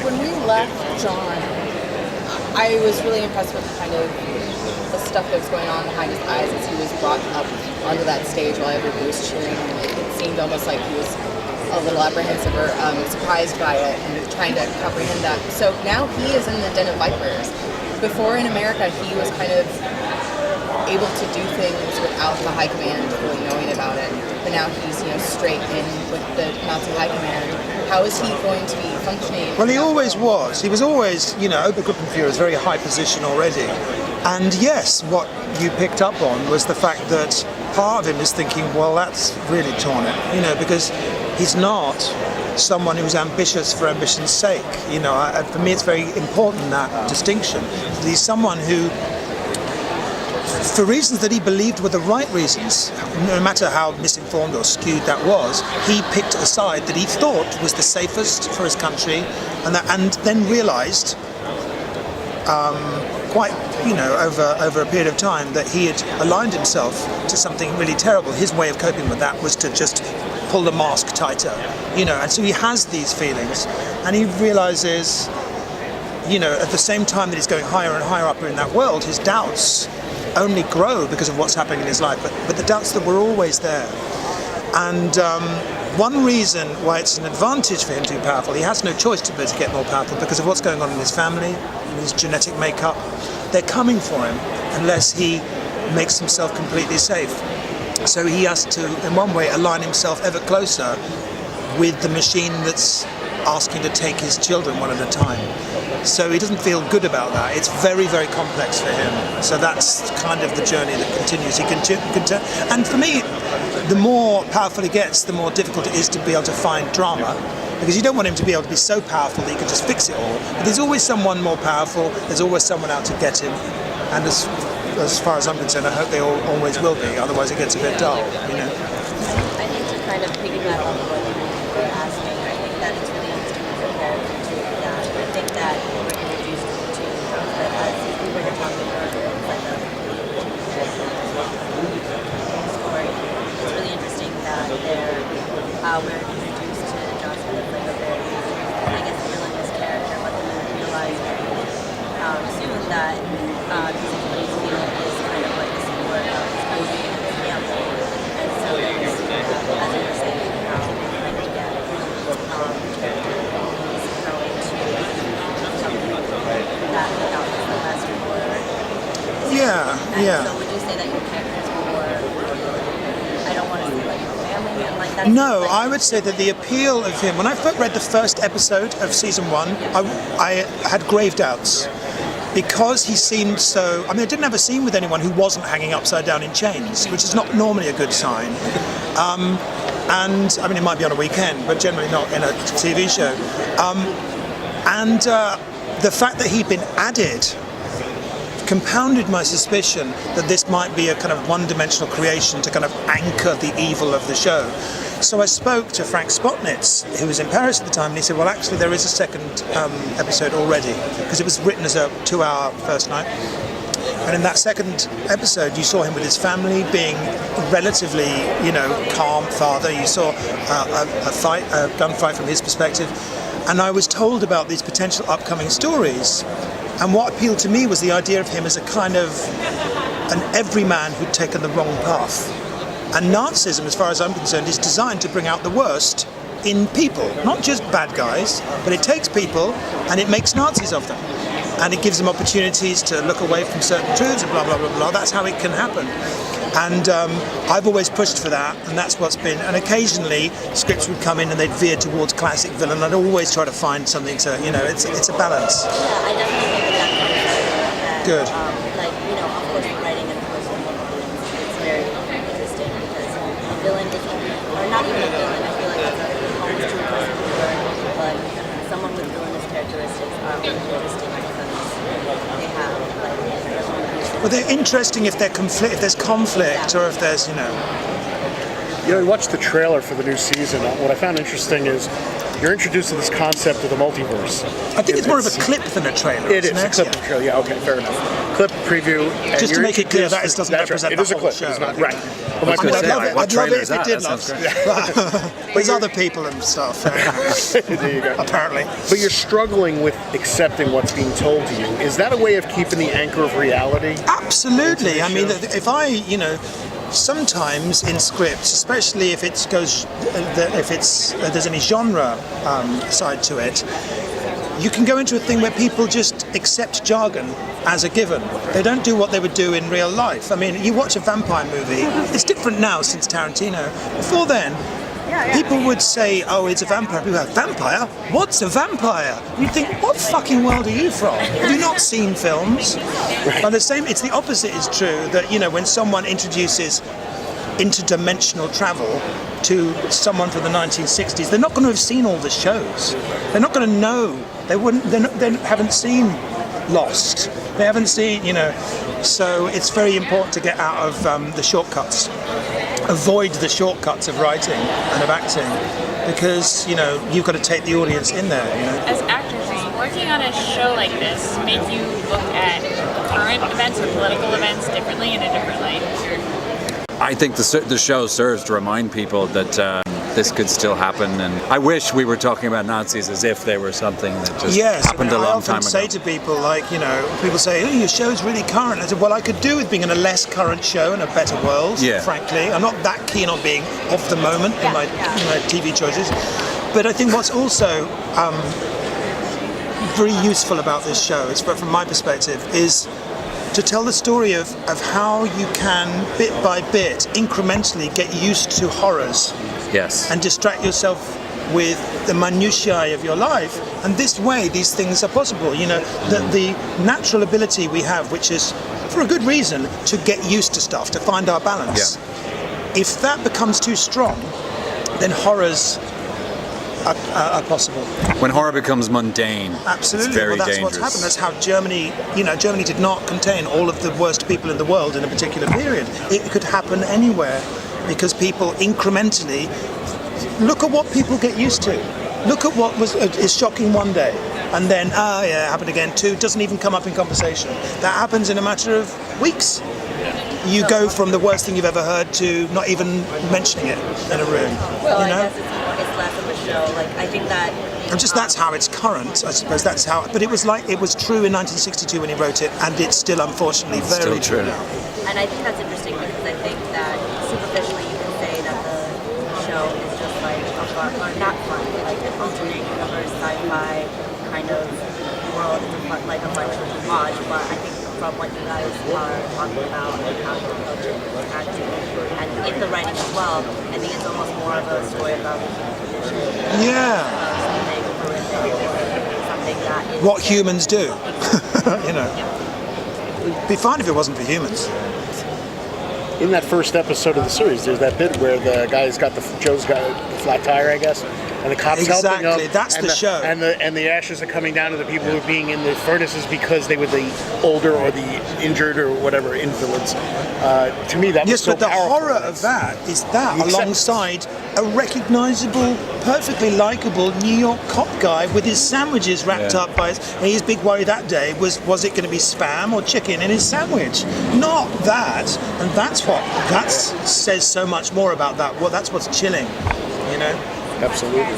when we left John, I was really impressed with kind of the stuff that was going on behind his eyes as he was brought up onto that stage while everybody was cheering. It seemed almost like he was a little apprehensive or surprised by it and trying to comprehend that. So now he is in the den of vipers. Before in America, he was kind of able to do things without the high command really knowing about it. But now he's, straight in with the Nazi high command. How is he going to be functioning? Well, he always was. He was always, Oberstgruppenfhurer is a very high position already. And yes, what you picked up on was the fact that part of him is thinking, well, that's really torn it, because he's not someone who's ambitious for ambition's sake. For me, it's very important, that distinction. He's someone who, for reasons that he believed were the right reasons, no matter how misinformed or skewed that was, he picked a side that he thought was the safest for his country, and then realised quite, over a period of time that he had aligned himself to something really terrible. His way of coping with that was to just pull the mask tighter, and so he has these feelings, and he realises, at the same time that he's going higher and higher up in that world, his doubts only grow because of what's happening in his life, but the doubts that were always there. And one reason why it's an advantage for him to be powerful, he has no choice to get more powerful because of what's going on in his family, in his genetic makeup. They're coming for him unless he makes himself completely safe. So he has to, in one way, align himself ever closer with the machine that's asking to take his children one at a time. So he doesn't feel good about that. It's very, very complex for him. So that's kind of the journey that continues. And for me, the more powerful he gets, the more difficult it is to be able to find drama. Because you don't want him to be able to be so powerful that he can just fix it all. But there's always someone more powerful. There's always someone out to get him. And as far as I'm concerned, I hope they always will be. Otherwise, it gets a bit dull. I think to kind of piggyback on what you were asking, I think that it's really interesting to compare to that. I think that we were introduced to as we were talking earlier, like a story. It's really interesting that we're introduced to John Smith like a very, I guess, villainous character, but then we realize very soon that his feeling is kind of like a support of his movie and his family. And so then we see that, as you were saying, how we're trying to get character is growing to something that without the last word. Yeah. So would you say that your characters were, I don't want to say like family and like that? No, I would say that the appeal of him, when I first read the first episode of season 1, I had grave doubts. Because he seemed so... I didn't have a scene with anyone who wasn't hanging upside down in chains, which is not normally a good sign. It might be on a weekend, but generally not in a TV show. The fact that he'd been added compounded my suspicion that this might be a kind of one-dimensional creation to kind of anchor the evil of the show. So I spoke to Frank Spotnitz, who was in Paris at the time, and he said, well, actually, there is a second episode already, because it was written as a 2-hour first night. And in that second episode, you saw him with his family being relatively, calm father. You saw a gunfight from his perspective. And I was told about these potential upcoming stories. And what appealed to me was the idea of him as a kind of an everyman who'd taken the wrong path. And Nazism, as far as I'm concerned, is designed to bring out the worst in people, not just bad guys, but it takes people and it makes Nazis of them. And it gives them opportunities to look away from certain truths and blah, blah, blah, blah. That's how it can happen. And I've always pushed for that, and that's what's been... And occasionally, scripts would come in and they'd veer towards classic villain. I'd always try to find something to, it's a balance. Yeah, I definitely think that comes Good. Of course, writing and it's very interesting because a villain or not even a villain, I feel like that's almost too person, but someone with villainous characteristics are interesting because they have Well, they're interesting if there's conflict, or if there's, I watched the trailer for the new season. What I found interesting is you're introduced to this concept of the multiverse. I think it's more of a clip than a trailer. It is isn't a clip and trailer. Yeah, okay, fair enough. Clip preview. And Just to make it clear, that doesn't represent It is the a whole clip. show. It's not right. Well, I mean, I'd love it. what I'd love trailer it is if it that? did That love. sounds great. There's other people and stuff. there you go. Apparently. But you're struggling with accepting what's being told to you. Is that a way of keeping the anchor of reality? Absolutely. I mean, if I, sometimes in scripts, especially if there's any genre side to it, you can go into a thing where people just accept jargon as a given. They don't do what they would do in real life. I mean, you watch a vampire movie, it's different now since Tarantino. Before then, people would say, oh, it's a vampire. People go, vampire? What's a vampire? You'd think, what fucking world are you from? Have you not seen films? But it's the opposite is true, that, when someone introduces interdimensional travel to someone from the 1960s, they're not going to have seen all the shows. They're not going to know. They haven't seen Lost. They haven't seen, So it's very important to get out of the shortcuts. Avoid the shortcuts of writing and of acting, because you've got to take the audience in there. As actors, does working on a show like this make you look at current events or political events differently in a different light? I think the show serves to remind people that this could still happen, and I wish we were talking about Nazis as if they were something that just happened a long time ago. I often say to people, people say, oh, your show's really current. I said, well, I could do with being in a less current show in a better world, frankly. I'm not that keen on being of the moment in my TV choices. But I think what's also very useful about this show, from my perspective, is to tell the story of how you can, bit by bit, incrementally get used to horrors. Yes. And distract yourself with the minutiae of your life. And this way, these things are possible. The natural ability we have, which is, for a good reason, to get used to stuff, to find our balance. Yeah. If that becomes too strong, then horrors are possible. When horror becomes mundane, absolutely, it's very that's dangerous. What's happened. That's how Germany, Germany did not contain all of the worst people in the world in a particular period. It could happen anywhere, because people incrementally look at what people get used to. Look at what is shocking one day, and then, it happened again. Two, doesn't even come up in conversation. That happens in a matter of weeks. You go from the worst thing you've ever heard to not even mentioning it in a room. Well, I guess it's less of a show. I think that. And just that's how it's current, I suppose. That's how. But it was true in 1962 when he wrote it, and it's still, unfortunately, very true now. And I think that's interesting, because I think that superficially you can say that the show is just like a fun, or not fun, like an alternate universe, sci-fi kind of world. It's a fun show to watch. But I think from what you guys are talking about and how you approach it with acting and in the writing as well, I think it's almost more of a story about the human condition. Something horrific, or something that is what humans do. It'd be fine if it wasn't for humans. In that first episode of the series, there's that bit where Joe's got a flat tire, I guess, and the cops helping him. Exactly, that's the show. And the ashes are coming down to the people who are being in the furnaces because they were the older or the injured or whatever invalids. To me, that was so powerful. Yes, but the horror of that is that alongside a recognisable, perfectly likeable New York cop guy with his sandwiches wrapped up by his big worry that day was it going to be Spam or chicken in his sandwich? Not that. And that says so much more about that. Well, that's what's chilling, Absolutely. We're gonna